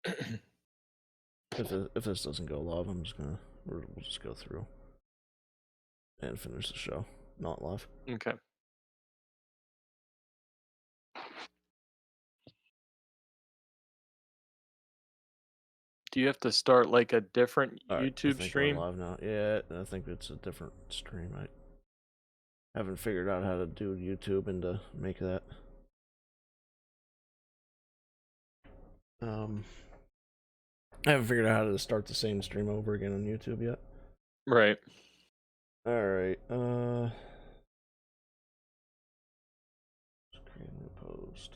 If this doesn't go live, we'll just go through and finish the show, not live. Okay. Do you have to start like a different All right, I YouTube think we're stream? live now. Yeah, I think it's a different stream. I haven't figured out how to do YouTube and to make that. Um, I haven't figured out how to start the same stream over again on YouTube yet. Right. All right. Just create a new post.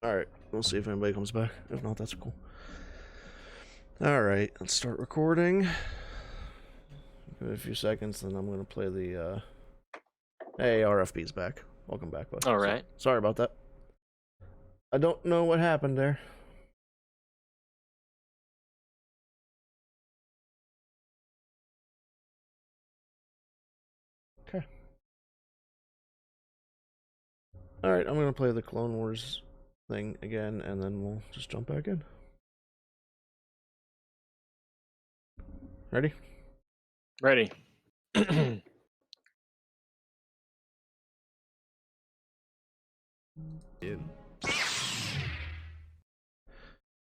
All right, we'll see if anybody comes back. If not, that's cool. All right, let's start recording. Give it a few seconds, then I'm gonna play the. Hey, RFB's back. Welcome back, bud. All right. Sorry about that. I don't know what happened there. Okay. All right, I'm gonna play the Clone Wars thing again, and then we'll just jump back in. Ready? Ready. Dude.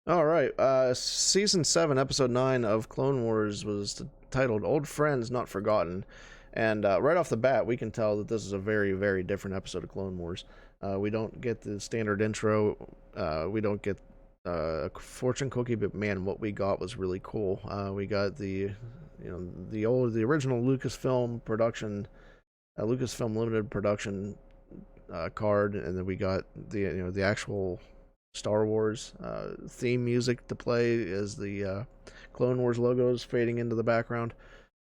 All right. Season 7, Episode 9 of Clone Wars was titled "Old Friends Not Forgotten," and right off the bat, we can tell that this is a very, very different episode of Clone Wars. We don't get the standard intro. We don't get a fortune cookie, but man, what we got was really cool. We got the original Lucasfilm production, Lucasfilm limited production card, and then we got the actual Star Wars theme music to play as the Clone Wars logos fading into the background.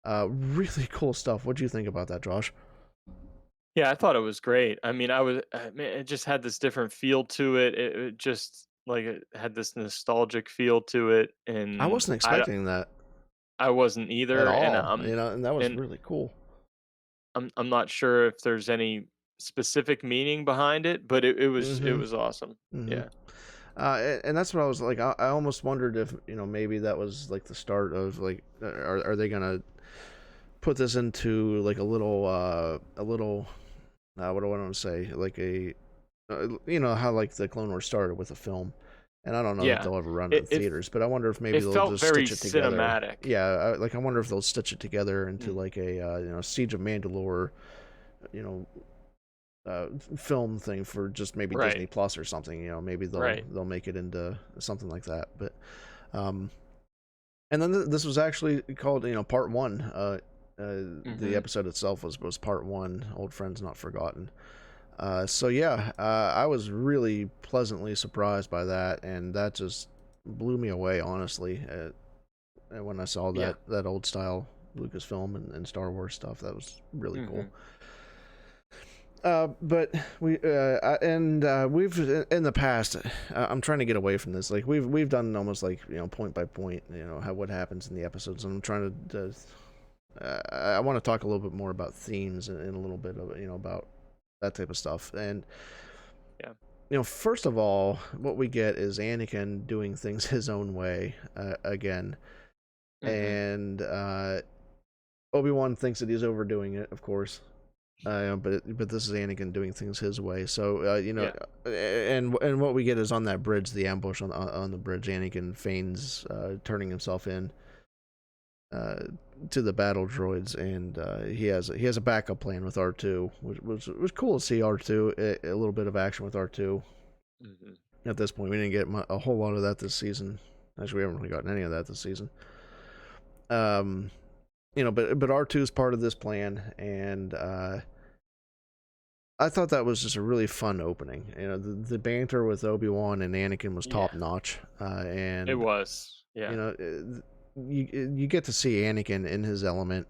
Really cool stuff. What do you think about that, Josh? Yeah, I thought it was great. I mean, it just had this different feel to it. It just like it had this nostalgic feel to it, I and wasn't expecting that I wasn't at either, all, and that was and really cool. I'm not sure if there's any specific meaning behind it, but it Mm-hmm. was awesome. Mm-hmm. Yeah. And that's what I was like. I almost wondered if maybe that was like the start of like, are they gonna put this into like a little what do I want to say, like a how like the Clone Wars started with a film, and I don't know that Yeah. they'll ever run it It in it theaters, but I wonder if maybe it they'll felt just very stitch it together. cinematic. Yeah, I wonder if they'll stitch it together into Mm, like a Siege of Mandalore, you know, film thing for just maybe right. Disney Plus or something. Maybe they'll Right. they'll make it into something like that. But um, and then this was actually called part one. The Mhm. episode itself was part one. Old friends not forgotten. So yeah, I was really pleasantly surprised by that, and that just blew me away, honestly. When I saw Yeah. that old style Lucasfilm and Star Wars stuff, that was really cool. Mhm. But we've in the past. I'm trying to get away from this. Like we've done almost like point by point. What happens in the episodes, and I'm trying to. I want to talk a little bit more about themes and a little bit of about that type of stuff. And Yeah. first of all, what we get is Anakin doing things his own way again, Mhm. and Obi-Wan thinks that he's overdoing it, of course. But this is Anakin doing things his way. So Yeah. and what we get is on that bridge, the ambush on the bridge. Anakin feigns turning himself in uh, to the battle droids, and he has a backup plan with R2, which was cool to see R2 a little bit of action with R2. Mhm. At this point, we didn't get a whole lot of that this season. Actually, we haven't really gotten any of that this season. Um, but R2 is part of this plan, and I thought that was just a really fun opening. The banter with Obi-Wan and Anakin was Yeah. top notch, It and was. you Yeah. know, you get to see Anakin in his element,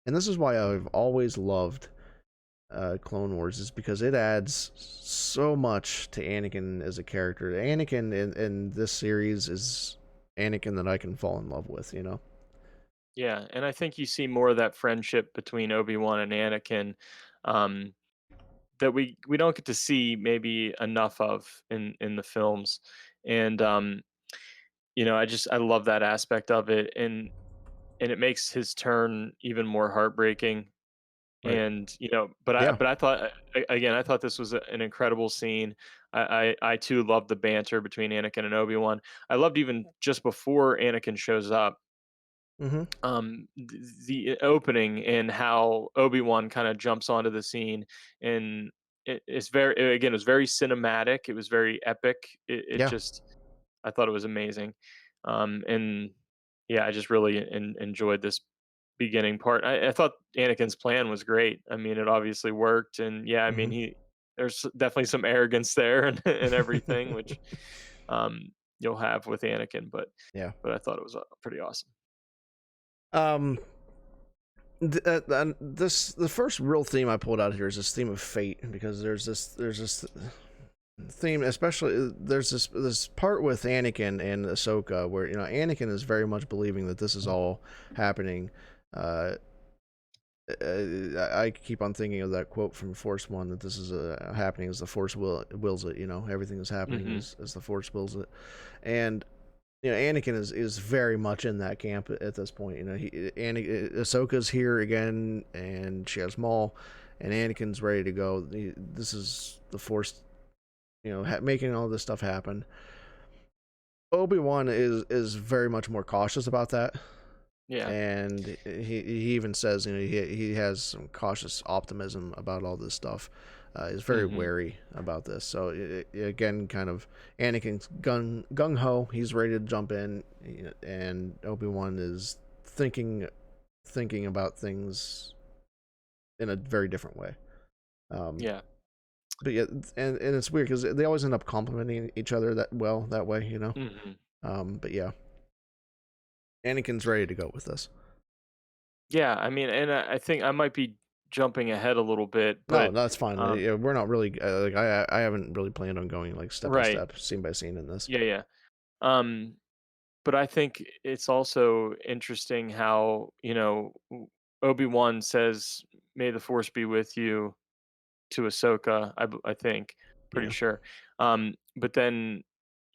and this is why I've always loved Clone Wars is because it adds so much to Anakin as a character. Anakin in this series is Anakin that I can fall in love with. You know. Yeah, and I think you see more of that friendship between Obi-Wan and Anakin, um, that we don't get to see maybe enough of in the films, and, I love that aspect of it, and it makes his turn even more heartbreaking. Right. And, but I Yeah. but I thought, again, I thought this was an incredible scene. I too loved the banter between Anakin and Obi-Wan. I loved even just before Anakin shows up, Mm-hmm. the opening and how Obi-Wan kind of jumps onto the scene, and it's very, again, it was very cinematic. It was very epic. It Yeah. just, I thought it was amazing. And yeah, I just really enjoyed this beginning part. I thought Anakin's plan was great. I mean, it obviously worked, and yeah, I mean, Mm-hmm. there's definitely some arrogance there and and everything, which, um, you'll have with Anakin, Yeah. but I thought it was pretty awesome. Um. This the first real theme I pulled out here is this theme of fate because there's this theme, especially there's this part with Anakin and Ahsoka where Anakin is very much believing that this is all happening. Uh, I keep on thinking of that quote from Force One that this is happening as the Force wills it. Everything is happening Hmm. as the Force wills it, and Anakin is very much in that camp at this point. Ahsoka's here again, and she has Maul, and Anakin's ready to go. This is the Force, making all this stuff happen. Obi-Wan is very much more cautious about that, Yeah. and he even says he has some cautious optimism about all this stuff. Is very Hmm. wary about this. So again, kind of Anakin's gung ho. He's ready to jump in, and Obi-Wan is thinking about things in a very different way. Um, Yeah. but yeah, and it's weird because they always end up complimenting each other that way. Hmm. But yeah, Anakin's ready to go with this. Yeah, I mean, and I think I might be jumping ahead a little bit, No, but, that's fine. um, Yeah, we're not really like I haven't really planned on going like step by right. step, scene by scene in this. Yeah, yeah. Um, but I think it's also interesting how, Obi-Wan says, "May the Force be with you," to Ahsoka, I think, pretty Yeah. sure. But then,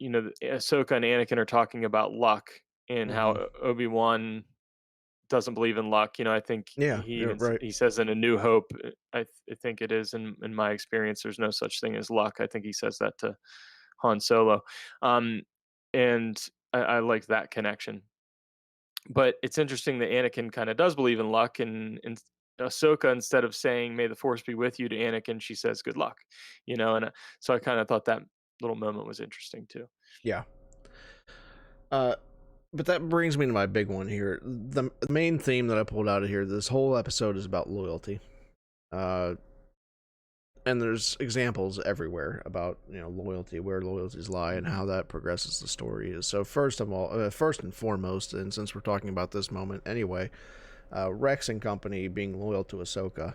Ahsoka and Anakin are talking about luck and how Hmm. Obi-Wan doesn't believe in luck. I think Yeah. he Yeah. even Right. he says in A New Hope, I think it is, in my experience, there's no such thing as luck. I think he says that to Han Solo, um, and I like that connection. But it's interesting that Anakin kind of does believe in luck, and Ahsoka, instead of saying "May the Force be with you" to Anakin, she says "Good luck," and so I kind of thought that little moment was interesting too. Yeah. Uh, but that brings me to my big one here. The main theme that I pulled out of here, this whole episode is about loyalty. Uh, and there's examples everywhere about loyalty, where loyalties lie, and how that progresses the story. So first of all, first and foremost, and since we're talking about this moment anyway, Rex and company being loyal to Ahsoka,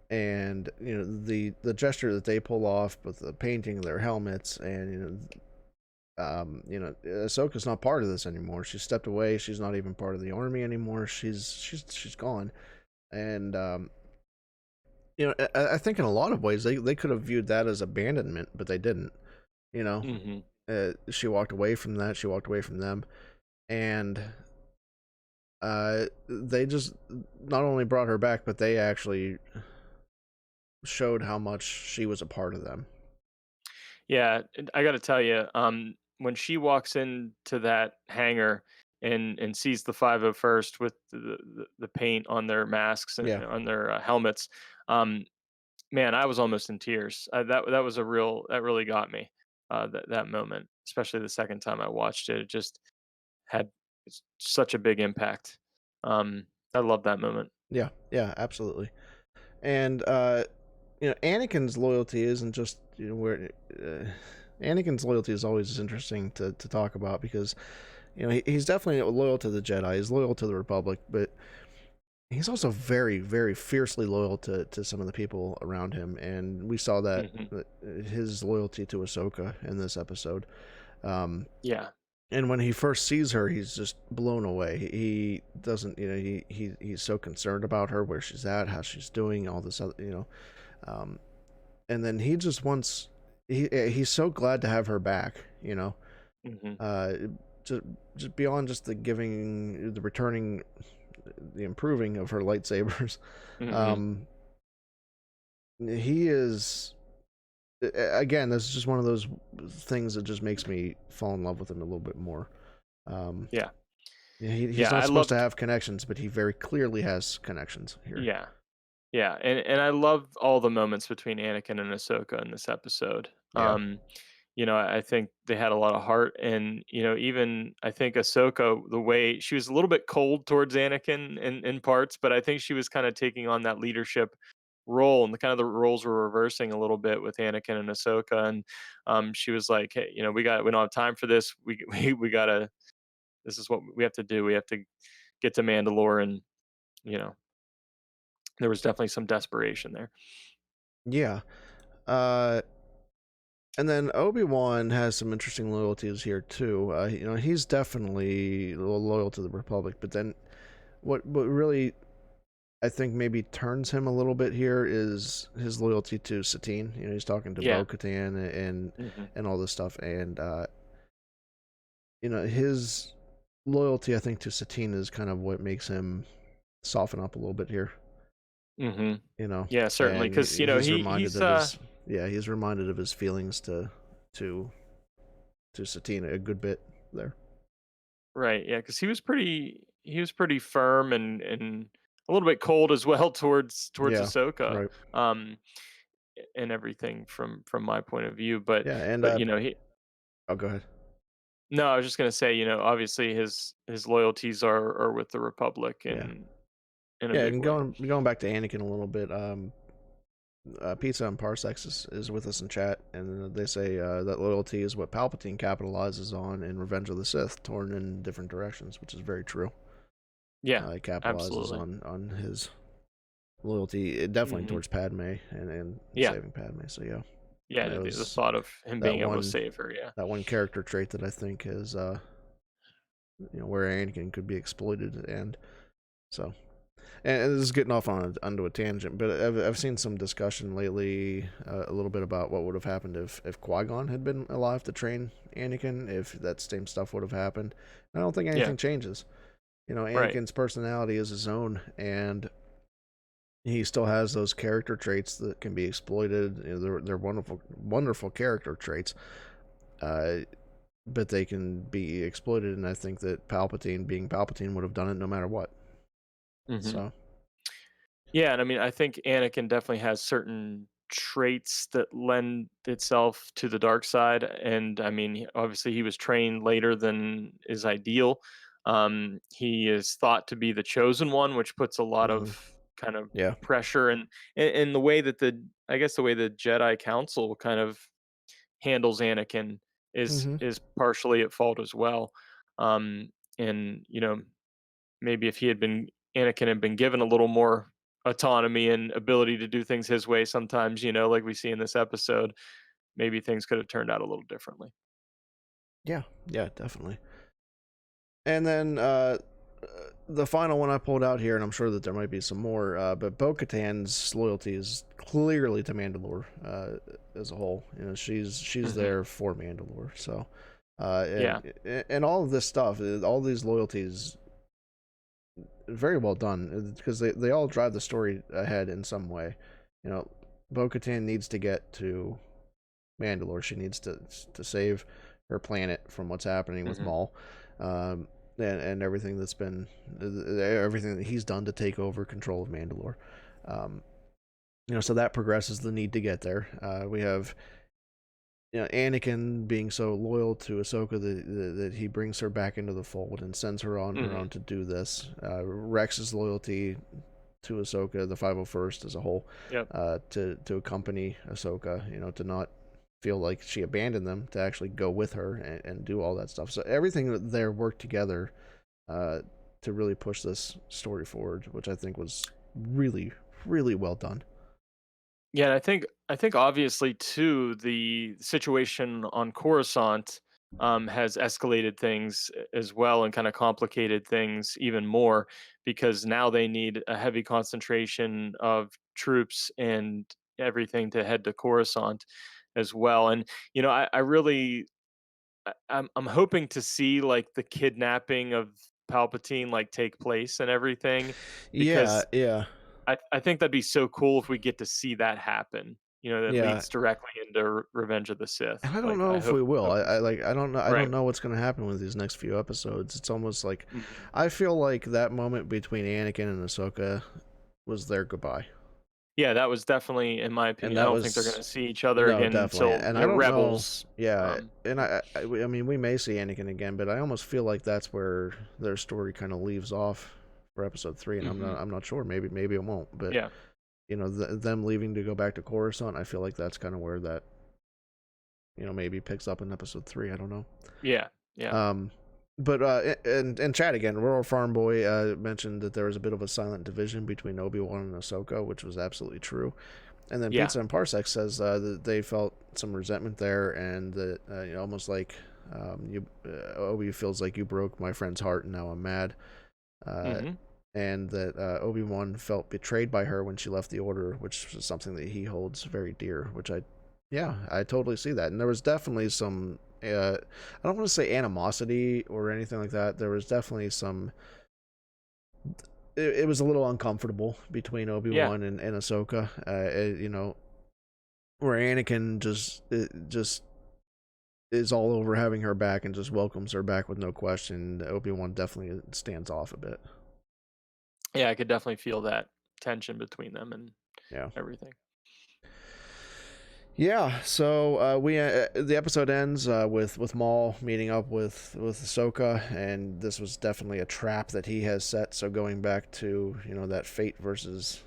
and the gesture that they pull off with the painting of their helmets, and Ahsoka's not part of this anymore. She's stepped away. She's not even part of the army anymore. She's gone, and I think in a lot of ways they could have viewed that as abandonment, but they didn't. You know, Hmm. she walked away from that. She walked away from them, and they just not only brought her back, but they actually showed how much she was a part of them. Yeah, and I got to tell you, when she walks into that hangar and sees the 501st with the paint on their masks and Yeah, on their helmets, um, man, I was almost in tears. That was that really got me. That moment, especially the second time I watched it, it just had such a big impact. I love that moment. yeah, yeah, absolutely. And Anakin's loyalty isn't just where. Anakin's loyalty is always interesting to talk about because he's definitely loyal to the Jedi. He's loyal to the Republic, but he's also very, very fiercely loyal to some of the people around him, and we saw that Hmm. his loyalty to Ahsoka in this episode. Um, Yeah. and when he first sees her, he's just blown away. He doesn't, he's so concerned about her, where she's at, how she's doing, all this other, um, and then he just wants, he's so glad to have her back, Hmm. uh, just just beyond just the giving, the returning, the improving of her lightsabers. Hmm. Um, he is again. This is just one of those things that just makes me fall in love with him a little bit more. Um, Yeah. he's Yeah. not I supposed to loved. have connections, but he very clearly has connections here. Yeah. Yeah, and I love all the moments between Anakin and Ahsoka in this episode. Yeah. I think they had a lot of heart, and even I think Ahsoka, the way she was a little bit cold towards Anakin in parts, but I think she was kind of taking on that leadership role, and the kind of the roles were reversing a little bit with Anakin and Ahsoka, and she was like, hey, we don't have time for this. We gotta. This is what we have to do. We have to get to Mandalore, and you know, there was definitely some desperation there. Yeah. Uh, and then Obi-Wan has some interesting loyalties here too. He's definitely loyal to the Republic, but then what really I think maybe turns him a little bit here is his loyalty to Satine. He's talking to Yeah. Bo-Katan Hmm. and all this stuff, and his loyalty I think to Satine is kind of what makes him soften up a little bit here. Hmm. You know, Yeah, certainly, and because he's reminded he's of his he's reminded of his feelings to to Satine a good bit there. right. Yeah, because he was pretty firm and a little bit cold as well towards Yeah, Ahsoka, right. um, and everything from my point of view. But Yeah, and but he. oh, go ahead. No, I was just gonna say, obviously his loyalties are with the Republic Yeah, in a yeah, big and way. going back to Anakin a little bit. Pizza and Parsecs is with us in chat, and they say that loyalty is what Palpatine capitalizes on in Revenge of the Sith, torn in different directions, which is very true. Yeah, He capitalizes absolutely. on his loyalty, definitely Hmm. towards Padme and Yeah, saving Padme. So yeah, yeah. that The was thought of him that being able to one save her. Yeah. that one character trait that I think is where Anakin could be exploited, and so and this is getting off onto a tangent, but I've seen some discussion lately, a little bit about what would have happened if Qui Gon had been alive to train Anakin, if that same stuff would have happened. I don't think Yeah. anything changes. Right. Anakin's personality is his own, and he still has those character traits that can be exploited. They're wonderful, wonderful character traits, uh, but they can be exploited. And I think that Palpatine, being Palpatine, would have done it no matter what. Hmm. So, Yeah, and I mean, I think Anakin definitely has certain traits that lend itself to the dark side, and I mean, obviously, he was trained later than is ideal. He is thought to be the chosen one, which puts a lot mhm. of kind of Yeah. pressure, and the way that I guess the way the Jedi Council kind of handles Anakin Hmm. is partially at fault as well. Um, and maybe if Anakin had been given a little more autonomy and ability to do things his way sometimes, like we see in this episode, maybe things could have turned out a little differently. Yeah. Yeah. Definitely. And then the final one I pulled out here, and I'm sure that there might be some more, but Bo-Katan's loyalty is clearly to Mandalore as a whole. She's Hmm. there for Mandalore. So, Yeah. and all of this stuff, all these loyalties, very well done because they all drive the story ahead in some way. You know, Bo-Katan needs to get to Mandalore. She needs to save her planet from what's happening with Hmm. Maul, and everything that's been everything that he's done to take over control of Mandalore. Um, so that progresses the need to get there. We have Anakin being so loyal to Ahsoka that he brings her back into the fold and sends her on her Hmm. own to do this. Rex's loyalty to Ahsoka, the 501st as a whole, Yep. to accompany Ahsoka, to not feel like she abandoned them, to actually go with her and do all that stuff. So everything there worked together, uh, to really push this story forward, which I think was really really well done. Yeah, and I think obviously too the situation on Coruscant has escalated things as well and kind of complicated things even more because now they need a heavy concentration of troops and everything to head to Coruscant as well. And I really I'm hoping to see like the kidnapping of Palpatine like take place and everything Yeah, because yeah, I think that'd be so cool if we get to see that happen, that yeah. leads directly into Revenge of the Sith. And I don't Like, know I if we will. hope we I see like. I don't know. I Right. don't know what's going to happen with these next few episodes. It's almost like Mhm. I feel like that moment between Anakin and Ahsoka was their gogoodbye, Yeah, that was definitely, in my and opinion, I that don't think they're gonna was see each other no, again definitely. until And I the don't know. Rebels. Yeah, Um, and I mean, we may see Anakin again, but I almost feel like that's where their story kind of leaves off for Episode 3, and mhm. I'm not sure. Maybe it won't, but Yeah. them leaving to go back to Coruscant, I feel like that's kind of where that maybe picks up in Episode 3. I don't know. Yeah. Yeah. Um, but and chat again. Rural Farm Boy mentioned that there was a bit of a silent division between Obi Wan and Ahsoka, which was absolutely true. And then Yeah. Pizza and Parsec says that they felt some resentment there, and that almost like Obi feels like you broke my friend's heart, and now I'm mad. Uh, Mhm. and that Obi Wan felt betrayed by her when she left the Order, which is something that he holds very dear. Yeah, I totally see that. And there was definitely some, I don't want to say animosity or anything like that. There was definitely some. It was a little uncomfortable between Obi Yeah. Wan and Ahsoka. Where Anakin just is all over having her back and just welcomes her back with no question. Obi Wan definitely stands off a bit. Yeah, I could definitely feel that tension between them and Yeah. everything. Yeah, so we the episode ends with Maul meeting up with Ahsoka, and this was definitely a trap that he has set. So going back to that fate versus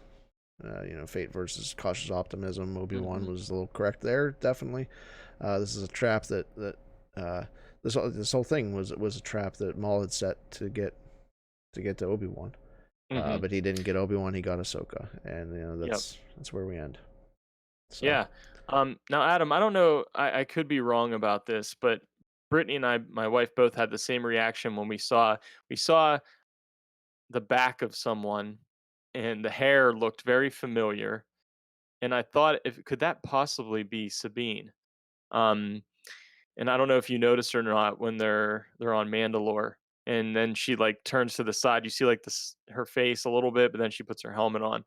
cautious optimism, Obi Wan Mhm. was a little correct there. Definitely, this is a trap uh, this whole thing was a trap that Maul had set to get to Obi Wan. Mhm. But he didn't get Obi Wan; he got Ahsoka, and Yep. that's where we end. So. Yeah. Now, Adam, I don't know. I could be wrong about this, but Brittany and I, my wife, both had the same reaction when we saw the back of someone, and the hair looked very familiar, and I thought, if could that possibly be Sabine? Um, and I don't know if you noticed or not when they're on Mandalore, and then she like turns to the side. You see like this her face a little bit, but then she puts her helmet on.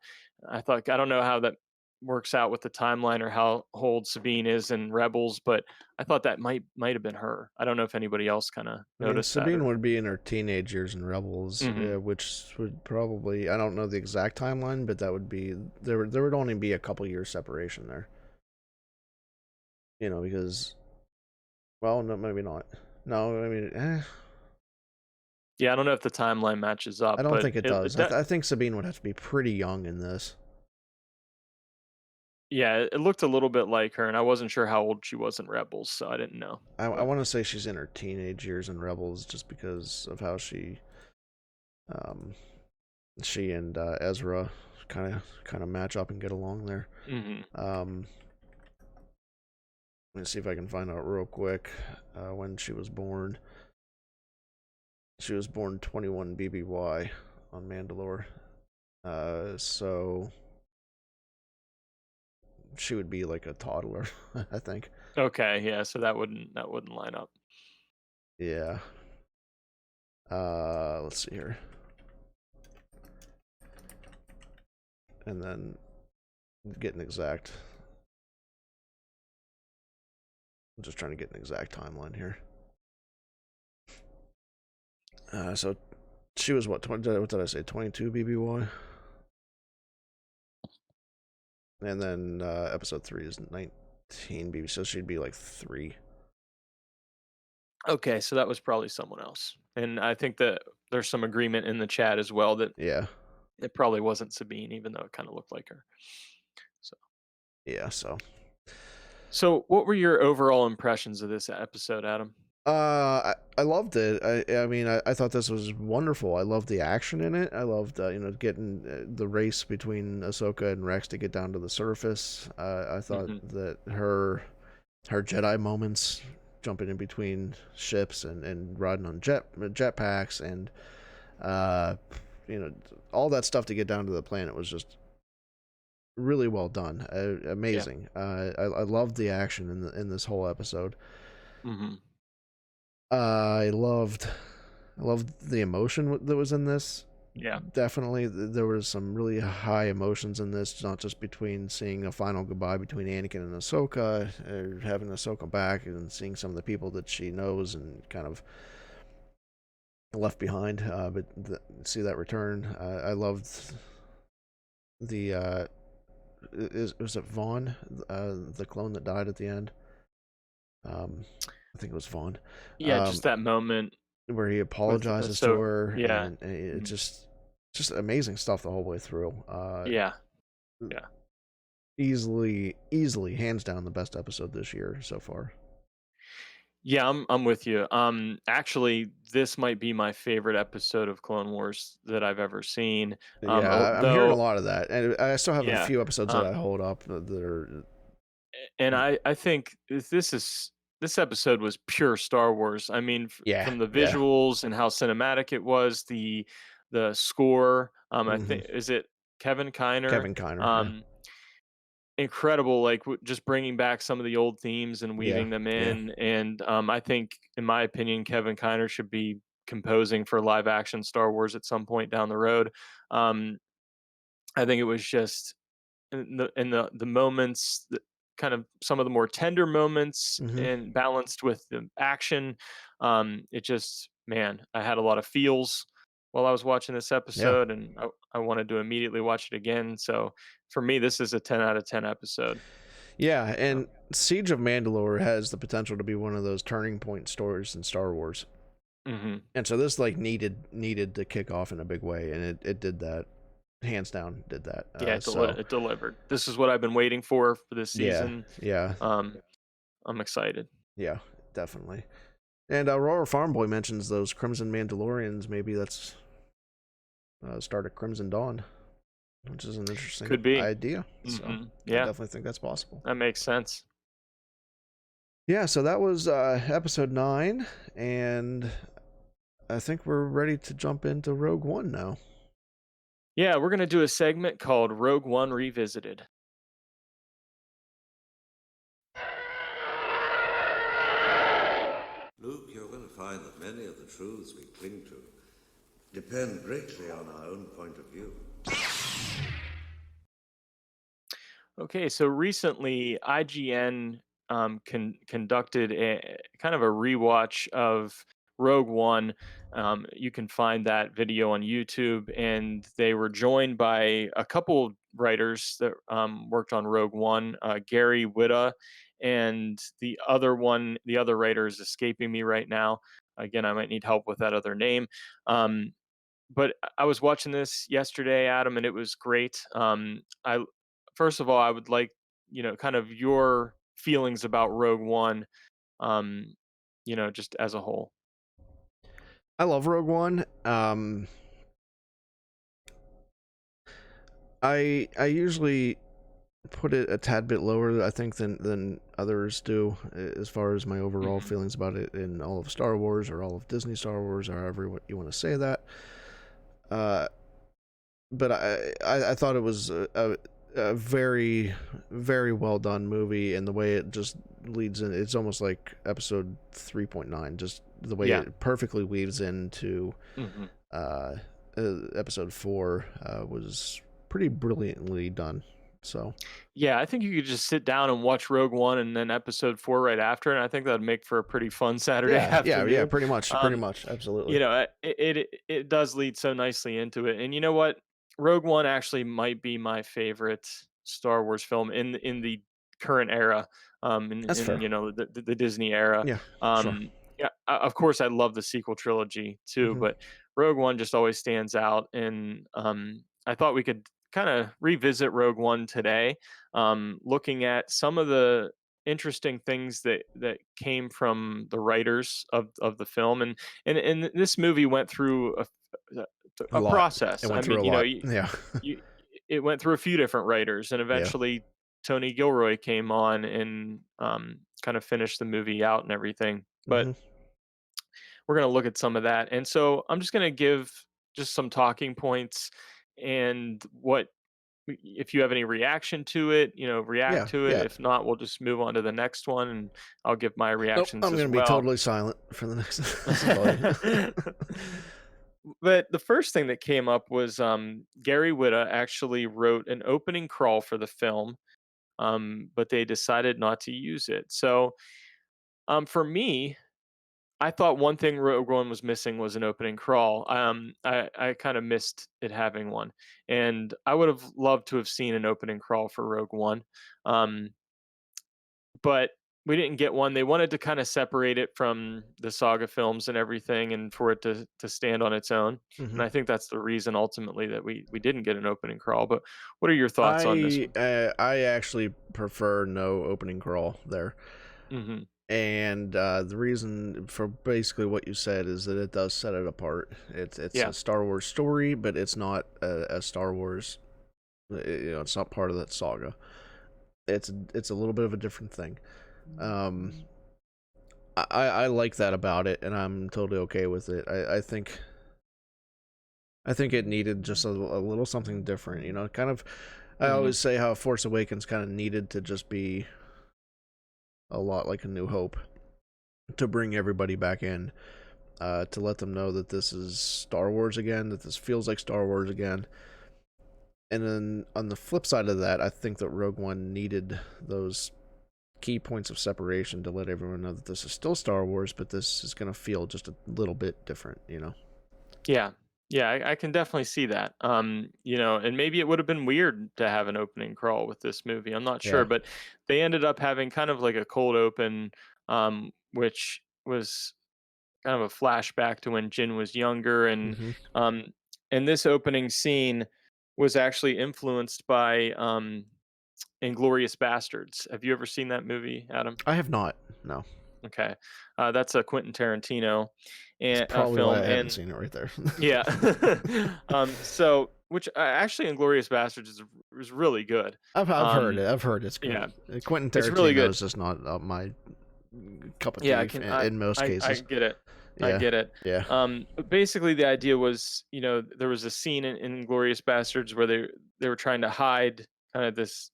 I thought I don't know how that works out with the timeline or how old Sabine is in Rebels, but I thought that might have been her. I don't know if anybody else kind of I mean, noticed that Sabine or. would be in her teenage years in Rebels, Hmm. which would probably I don't know the exact timeline, but that would be there would only be a couple years separation there. Because well, no, maybe not. No, I mean, Yeah, I don't know if the timeline matches I up, don't but think it it does. I think Sabine would have to be pretty young in this. yeah, it looked a little bit like her, and I wasn't sure how old she was in Rebels, so I didn't know. I But want to say she's in her teenage years in Rebels, just because of how um, she and Ezra kind of match up and get along there. hmm. Um, Let me see if I can find out real quick when she was born. She was born 21 BBY on Mandalore. So she would be like a toddler, I think. Okay, yeah, so that wouldn't line up. Yeah. Let's see here. And then get an exact. I'm just trying to get an exact timeline here. So she was what? What did I say? 22 BBY. And then episode 3 is 19 BB. So she'd be like 3. Okay, so that was probably someone else. And I think that there's some agreement in the chat as well that Yeah. it probably wasn't Sabine, even though it kind of looked like her. So, Yeah. So so what were your overall impressions of this episode, Adam? I loved it. I mean, I thought this was wonderful. I loved the action in it. I loved, getting the race between Ahsoka and Rex to get down to the surface. I thought Hmm. that her Jedi moments, jumping in between ships and riding on jetpacks and uh, you know, all that stuff to get down to the planet was just really well done. Yeah. Amazing. I loved the action in this whole episode. Hmm. I loved I loved the emotion that was in this. Yeah. Definitely, there was some really high emotions in this. Not just between seeing a final goodbye between Anakin and Ahsoka, or having Ahsoka back, and seeing some of the people that she knows and kind of left behind. But see that return. I loved the is was it Vaughn, the clone that died at the end. Um, I think it was Vaughn. Yeah. Um, Just that moment where he with apologizes to so. her, Yeah. and it Mhm. just amazing stuff the whole way through. Yeah. Yeah. Easily, hands down, the best episode this year so far. Yeah, I'm with you. Actually, this might be my favorite episode of Clone Wars that I've ever seen. Yeah, I'm hearing a Though, lot of that, and I still have a yeah. few episodes that I Um, hold up that are. and I think this episode was pure Star Wars. I mean, Yeah, from the yeah. visuals and how cinematic it was, the score. I Hmm. think is it Kevin Kiner. Kevin Kiner, yeah, Um, incredible, like just bringing back some of the old themes and yeah, weaving them yeah, in. And I think, in my opinion, Kevin Kiner should be composing for live action Star Wars at some point down the road. Um, I think it was just in the moments, kind of some of the more tender moments, hmm, and balanced with the action. It just, man, I had a lot of feels while I was watching this yeah, episode, and I wanted to immediately watch it again. So for me, this is a 10 out of 10 episode. yeah. Um, And Siege of Mandalore has the potential to be one of those turning point stories in Star Wars, mhm. and so this like needed to kick off in a big way, and it did that, hands down, did that. Yeah, So it delivered. This is what I've been waiting for this yeah, season. yeah, Um, I'm excited. yeah, definitely. And Aurora Farm Boy mentions those Crimson Mandalorians. Maybe that's start of Crimson Dawn, which is an interesting Could be. idea. So I Yeah, definitely think that's possible. that makes sense. Yeah, so that was episode 9, and I think we're ready to jump into Rogue One now. Yeah, we're gonna do a segment called Rogue One Revisited. Luke, you're going to find that many of the truths we cling to depend greatly on our own point of view. Okay, so recently IGN conducted a kind of a rewatch of Rogue One. You can find that video on YouTube, and they were joined by a couple writers that worked on Rogue One, Gary Whitta, and the other writer is escaping me right now. Again, I might need help with that other name. But I was watching this yesterday, Adam, and it was great. I First of all, I would like, kind of your feelings about Rogue One, um, just as a whole. I love Rogue One. I usually put it a tad bit lower, I think, than others do, as far as my overall Hmm. feelings about it in all of Star Wars or all of Disney Star Wars, or however you want to say that. Uh, but I thought it was a very very well done movie, and the way it just leads in, it's almost like episode 3.9, just the way Yeah. it perfectly weaves into Hmm. uh, episode 4 was pretty brilliantly done. So Yeah, I think you could just sit down and watch Rogue One and then Episode 4 right after, and I think that'd make for a pretty fun Saturday yeah, afternoon. pretty Um, much, absolutely. it does lead so nicely into it. And you know what? Rogue One actually might be my favorite Star Wars film in the current era, That's in fair. the Disney era. Yeah, sure. Yeah, of course, I love the sequel trilogy too, Hmm. but Rogue One just always stands out. And I thought we could kind of revisit Rogue One today, looking at some of the interesting things that came from the writers of the film, and this movie went through a, A a lot. process. It I went mean, through a you know, lot. Yeah. you it went through a few different writers, and Yeah. eventually Tony Gilroy came on and kind of finished the movie out and everything. But Hmm. we're going to look at some of that, and so I'm just going to give just some talking points and what if you have any reaction to it, react Yeah. to it. Yeah. If not, we'll just move on to the next one, and I'll give my Nope. reactions I'm as gonna be well. totally silent for the next. This is all you. But the first thing that came up was Gary Whitta actually wrote an opening crawl for the film, but they decided not to use it. So for me, I thought one thing Rogue One was missing was an opening crawl. I kind of missed it having one, and I would have loved to have seen an opening crawl for Rogue One. Um, but we didn't get one. They wanted to kind of separate it from the saga films and everything, and for it to stand on its own. Hmm. And I think that's the reason ultimately that we didn't get an opening crawl. But what are your thoughts on this one? I actually prefer no opening crawl there. Hmm. And the reason for basically what you said is that it does set it apart. It's Yeah. a Star Wars story, but it's not a Star Wars. It's not part of that saga. It's a little bit of a different thing. Um, I like that about it, and I'm totally okay with it. I think it needed just a little something different. Kind of. I Hmm. always say how Force Awakens kind of needed to just be a lot like A New Hope to bring everybody back in, to let them know that this is Star Wars again, that this feels like Star Wars again. And then on the flip side of that, I think that Rogue One needed those key points of separation to let everyone know that this is still Star Wars, but this is going to feel just a little bit different. Yeah. Yeah, I can definitely see that. And maybe it would have been weird to have an opening crawl with this movie. I'm not sure, Yeah. but they ended up having kind of like a cold open, which was kind of a flashback to when Jin was younger, Hmm. um, and this opening scene was actually influenced by Inglorious Bastards. Have you ever seen that movie, Adam? I have not. No. Okay, that's a Quentin Tarantino That's probably why film, I haven't and seen it right there. yeah. So which actually Inglorious Bastards is really good. I've heard Um, it. I've heard it's good. yeah, Quentin it's really Tarantino good. is just not my cup of Yeah, tea in most I cases. get it. I Yeah. get it. Yeah. But basically the idea was, there was a scene in Inglorious Bastards where they were trying to hide kind of this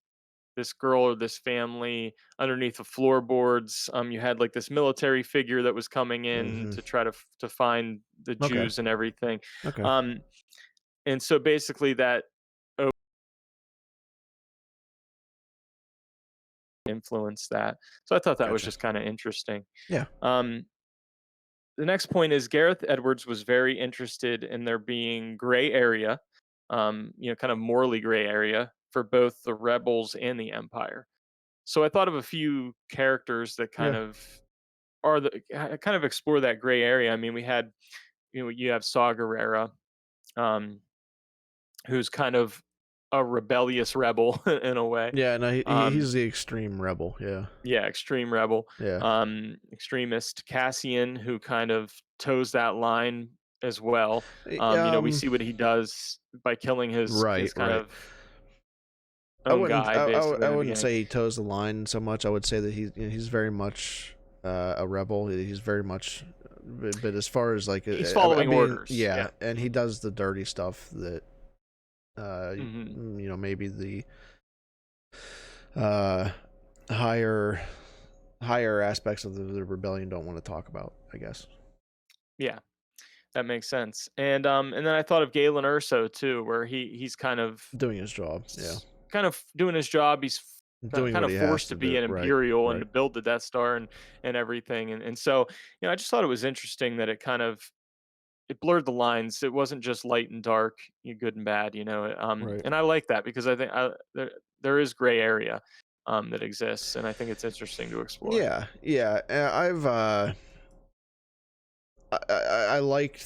girl or this family underneath the floorboards. You had like this military figure that was coming in Hmm. to try to find the Okay. Jews and everything. Okay. Um, and so basically that influenced that. So I thought that was Gotcha. just kind of interesting. Yeah. Um, the next point is Gareth Edwards was very interested in there being gray area, kind of morally gray area for both the rebels and the Empire. So I thought of a few characters that kind Yeah. of kind of explore that gray area. I mean, we had, you have Saw Gerrera, um, who's kind of a rebellious rebel in a way. Yeah, no, Um, he's the extreme rebel. Yeah, Yeah, extreme rebel, yeah, extremist Cassian, who kind of toes that line as well. We um, see what he does by killing his right, kind right. of own guy, basically I in the wouldn't beginning. say he toes the line so much. I would say that he's very much a rebel. He's very much, but as far as like, He's I following mean, orders. yeah, Yeah. and he does the dirty stuff that, Hmm. maybe the uh higher higher aspects of the rebellion don't want to talk about, I guess. Yeah, that makes sense. And then I thought of Galen Urso too, where he's kind of Doing his job, yeah, doing his job. He's doing kind what of he has forced to to be do. an Right, Imperial and right. to build the Death Star and everything. And so, I just thought it was interesting that it blurred the lines. It wasn't just light and dark, you good and bad. Right. And I like that because I think there is gray area that exists, and I think it's interesting to explore. Yeah, yeah. I've I like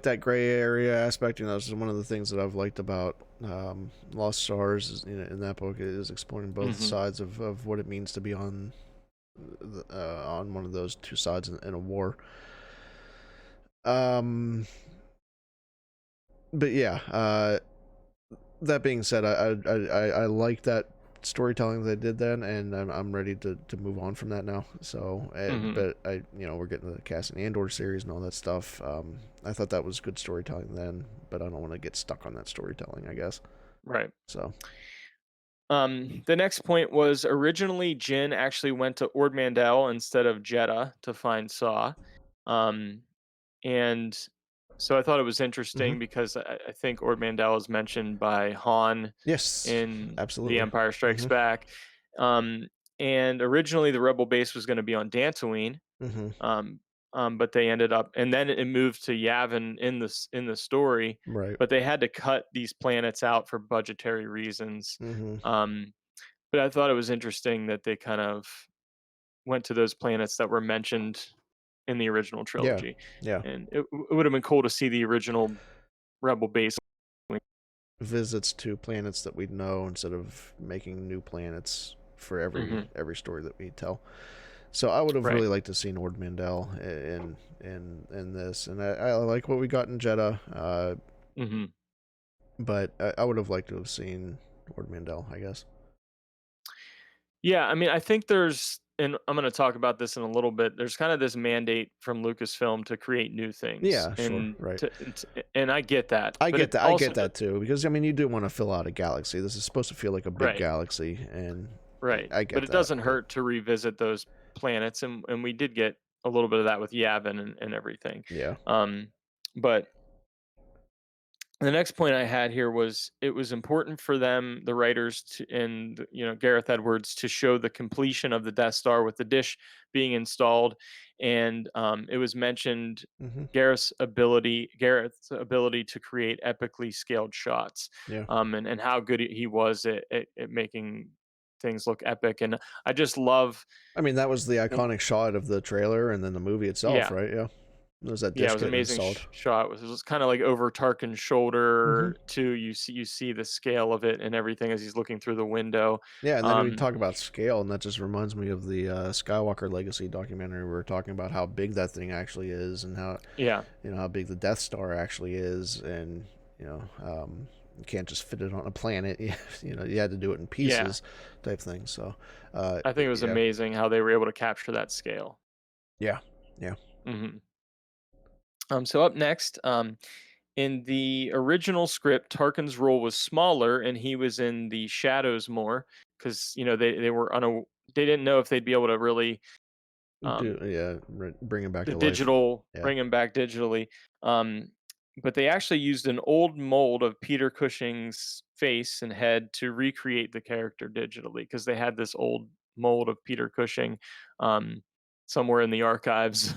that gray area aspect. This is one of the things that I've liked about Lost Stars. In that book, is exploring both Hmm. sides of what it means to be on on one of those two sides in a war. Um, but yeah, that being said, I like that storytelling they did then, and I'm ready to move on from that now. So, but we're getting the Cassian Andor series and all that stuff. I thought that was good storytelling then, but I don't want to get stuck on that storytelling, I guess. Right. So, The next point was originally Jin actually went to Ord Mantell instead of Jeddah to find Saw. Um, and so I thought it was interesting because I think Ord Mantell is mentioned by Han yes, in The absolutely. Empire Strikes Back. Um, and originally the Rebel base was going to be on Dantooine. Um, but they ended up, and then it moved to Yavin in the story. Right. But they had to cut these planets out for budgetary reasons. Mm-hmm. But I thought it was interesting that they kind of went to those planets that were mentioned in the original Yeah. trilogy, Yeah. and it would have been cool to see the original Rebel base. Visits to planets that we know instead of making new planets for every story that we tell. So I would have Right. really liked to see Ord Mantell in this, and I like what we got in Jeddah. But I would have liked to have seen Ord Mantell, I guess. Yeah, I mean, I think there's, and I'm going to talk about this in a little bit. There's kind of this mandate from Lucasfilm to create new things, Yeah, sure, right. and I get that. I but get it that. I also get that too, because I mean, you do want to fill out a galaxy. This is supposed to feel like a big Right. galaxy, and Right. I get But it that. doesn't hurt to revisit those planets, and we did get a little bit of that with Yavin and everything. Yeah. But the next point I had here was it was important for them, the writers, and Gareth Edwards, to show the completion of the Death Star with the dish being installed, and it was mentioned Gareth's ability to create epically scaled shots, Yeah. and how good he was at making things look epic, and I just love. I mean, that was the iconic shot of the trailer and then the movie itself, Yeah. right? Yeah. There's that Yeah, dish it was an getting amazing installed. shot. It was kind of like over Tarkin's shoulder too. You see the scale of it and everything as he's looking through the window. Yeah, and then we Um, talk about scale, and that just reminds me of the Skywalker Legacy documentary. We were talking about how big that thing actually is, and how yeah, how big the Death Star actually is, and you can't just fit it on a planet. You had to do it in pieces, type thing. So, I think it was amazing how they were able to capture that scale. Yeah, yeah. So up next, in the original script, Tarkin's role was smaller, and he was in the shadows more because they were they didn't know if they'd be able to really Bring him back the to life. digital Yeah. bring him back digitally. But they actually used an old mold of Peter Cushing's face and head to recreate the character digitally because they had this old mold of Peter Cushing um, somewhere in the archives.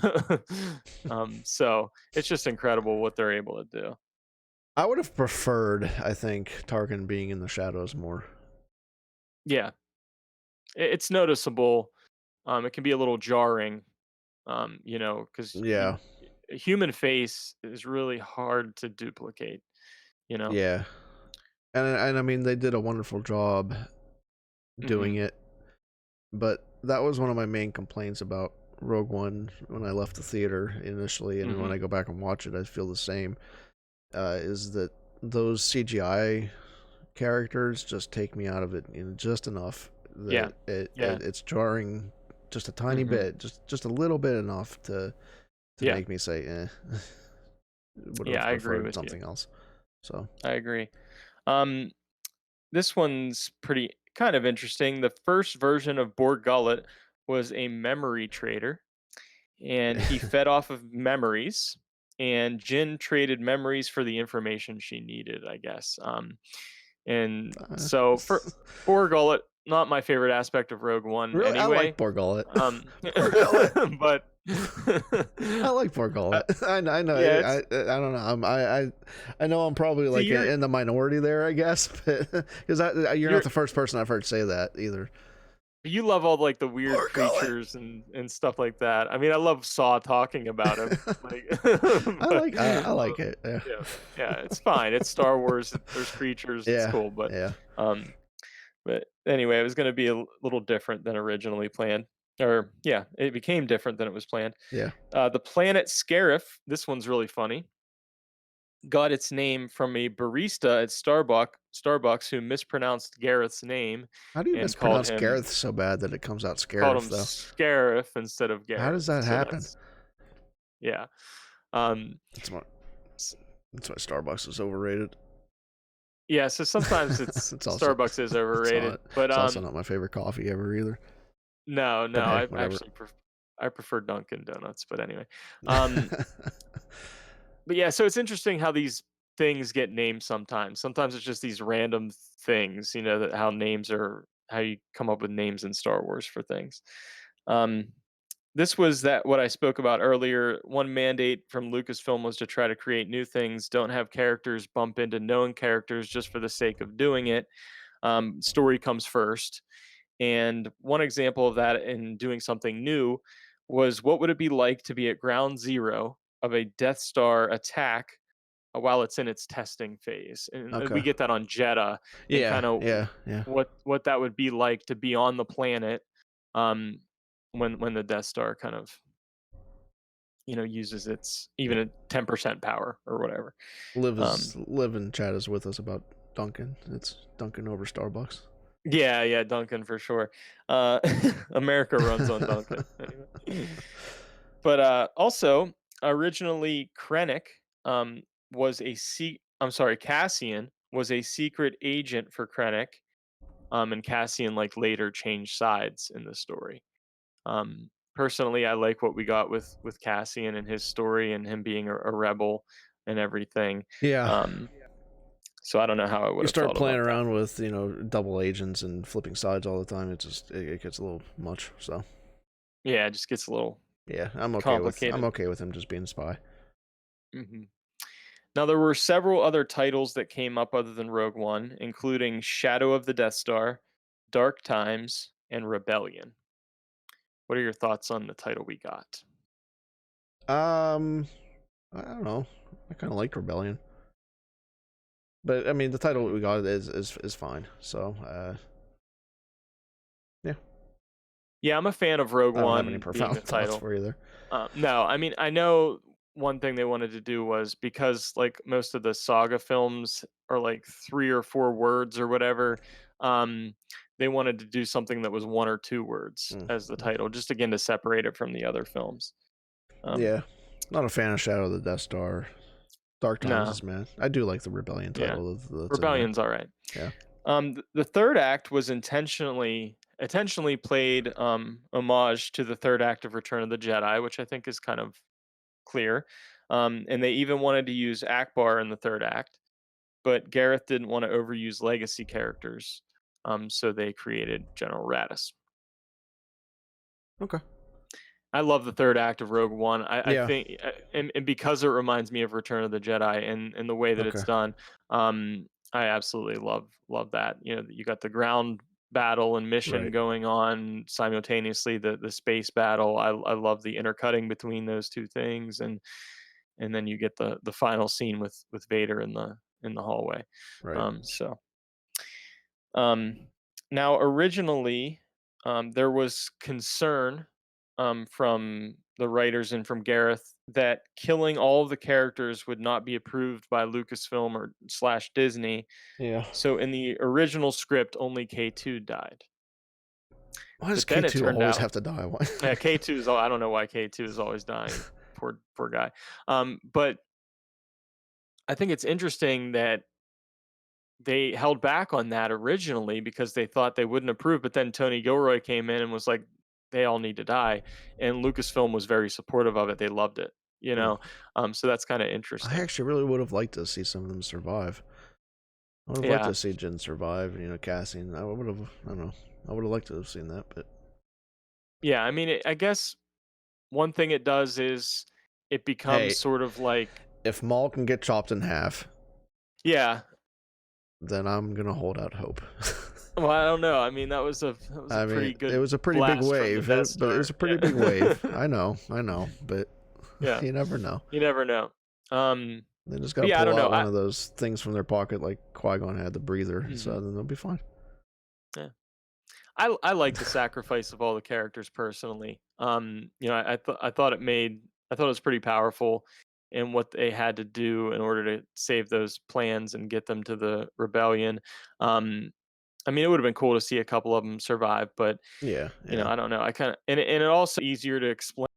So it's just incredible what they're able to do. I would have preferred, I think, Tarkin being in the shadows more. Yeah, it's noticeable. It can be a little jarring, because Yeah. a human face is really hard to duplicate. Yeah. And I mean, they did a wonderful job doing it, but that was one of my main complaints about Rogue One when I left the theater initially, and when I go back and watch it, I feel the same. Is that those CGI characters just take me out of it, just enough that it's jarring just a tiny bit, just a little bit enough to make me say, would have I agree preferred with something you. else. So I agree. This one's pretty kind of interesting. The first version of Borg Gullet was a memory trader, and he fed off of memories. And Jin traded memories for the information she needed, I guess. And so for Borg Gullet, not my favorite aspect of Rogue One. Really, anyway. I like Borg Gullet. But I like Borg Gullet. I know. Yeah, I don't know. I know I'm probably like in the minority there, I guess, because you're not the first person I've heard say that either. You love all like the weird creatures and stuff like that. I mean, I love Saw talking about him. I like it. Yeah, it's fine. It's Star Wars. There's creatures. It's cool, but anyway, it was going to be a little different than originally planned. or yeah, it became different than it was planned. Yeah. The planet Scarif, this one's really funny, got its name from a barista at Starbucks who mispronounced Gareth's name How do you and called mispronounce him Gareth so bad that it comes out called Scarif him though? Scarif instead of How does Gareth. that So happen? yeah. Um, That's why s- that's why Starbucks is overrated. yeah. So sometimes it's It's also Starbucks is it's overrated, not but it's also not my favorite coffee ever either. no, But hey, I whatever. actually I prefer Dunkin' Donuts. But anyway, um, but yeah, so it's interesting how these things get named sometimes. Sometimes it's just these random things, that how you come up with names in Star Wars for things. Um, this was that what I spoke about earlier. One mandate from Lucasfilm was to try to create new things, don't have characters bump into known characters just for the sake of doing it. Story comes first. And one example of that in doing something new was what would it be like to be at ground zero of a Death Star attack while it's in its testing phase? And we Okay. get that on Jeddah, and Yeah, kind of yeah, yeah. what that would be like to be on the planet um, when the Death Star kind of uses its Yeah. even a 10% power or whatever. Live and chat is with us about Duncan. It's Duncan over Starbucks. Yeah, Duncan for sure. Uh, America runs on Duncan. Anyway. But also, originally Krennic was I'm sorry, Cassian was a secret agent for Krennic, and Cassian later changed sides in the story. Personally, I like what we got with Cassian and his story and him being a rebel and everything. Yeah. Um, so I don't know how I would You have start felt playing about that. around with, double agents and flipping sides all the time, it gets a little much. So Yeah, it just gets a little yeah, I'm complicated. okay with him just being a spy. hmm Now, there were several other titles that came up other than Rogue One, including Shadow of the Death Star, Dark Times, and Rebellion. What are your thoughts on the title we got? Um, I don't know. I kind of liked Rebellion, but I mean the title we got is fine. So yeah, Yeah, I'm a fan of Rogue I don't have any One being profound the thoughts title. for you there. No, I mean, I know one thing they wanted to do was because most of the saga films are like 3 or 4 words or whatever. Um, they wanted to do something that was 1 or 2 words as the Mm. title, just again to separate it from the other films. Um, Yeah, not a fan of Shadow of the Death Star. Dark Times no, is man. I do like the Rebellion yeah, title that's in there. Rebellion's all right. Yeah. The third act was intentionally played homage to the third act of Return of the Jedi, which I think is kind of clear. And they even wanted to use Akbar in the third act, but Gareth didn't want to overuse legacy characters, so they created General Radis. Okay. I love the third act of Rogue One. I Yeah. think, and because it reminds me of Return of the Jedi and the way that Okay. it's done, I absolutely love that. You got the ground battle and mission Right. going on simultaneously. The space battle. I love the intercutting between those two things, and then you get the final scene with Vader in the hallway. Right. So um, now, originally, there was concern from the writers and from Gareth that killing all of the characters would not be approved by Lucasfilm or slash Disney. Yeah. So in the original script, only K2 died. Why does But then it K2 turned always out, have to die? Why? K2 is. I don't know why K2 is always dying. Poor guy. But I think it's interesting that they held back on that originally because they thought they wouldn't approve, but then Tony Gilroy came in and was like, "They all need to die," and Lucasfilm was very supportive of it. They loved it, Hmm. so that's kind of I interesting. actually really would have liked to see some of them survive. I would have liked Yeah, to see Jin survive, Cassian. I would have, I don't know. I would have liked to have seen that, but yeah. I mean, I guess one thing it does is it becomes hey, sort of like, if Maul can get chopped in half, yeah. then I'm gonna hold out hope. Well, I don't know. I mean, that was a I mean, pretty it good was a pretty big blast from the wave, Death but it was Star. a pretty big Yeah, wave. I know, but yeah. you never know. You never know. Um, They just but gotta yeah, I pull don't know. out one of those things from their pocket, like Qui-Gon had the breather, so Mhm, then they'll be fine. yeah. I like the sacrifice of all the characters personally. I thought I thought it was pretty powerful in what they had to do in order to save those plans and get them to the rebellion. Um, I mean, it would have been cool to see a couple of them survive, but Yeah, yeah. I don't know. I kind of and it also easier to explain